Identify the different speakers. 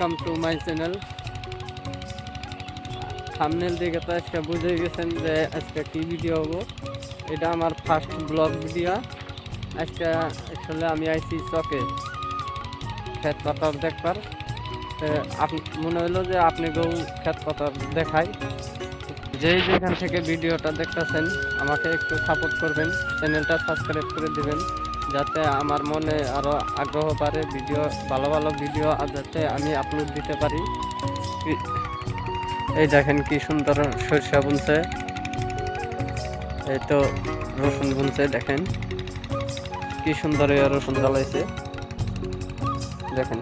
Speaker 1: Welcome to my channel. Thumbnail দেখে তো আজকে বুঝে গেছেন যে আজকে কি ভিডিও হবো। এটা আমার ফার্স্ট ব্লগ ভিডিও। আজকে আসলে আমি আইছি চকে ক্ষেত পাতার দেখবার। মনে হলো যে আপনাকেও ক্ষেত পাতার দেখাই। যেখান থেকে ভিডিওটা দেখতেছেন আমাকে একটু সাপোর্ট করবেন, চ্যানেলটা সাবস্ক্রাইব করে দিবেন যাতে আমার মনে আরও আগ্রহ বাড়ে, ভালো ভালো ভিডিও যাতে আমি আপলোড দিতে পারি। এই দেখেন কি সুন্দর সরিষা বুনছে, এই তো রসুন বুনছে, দেখেন কি সুন্দর রসুন জ্বালাইছে, দেখেন।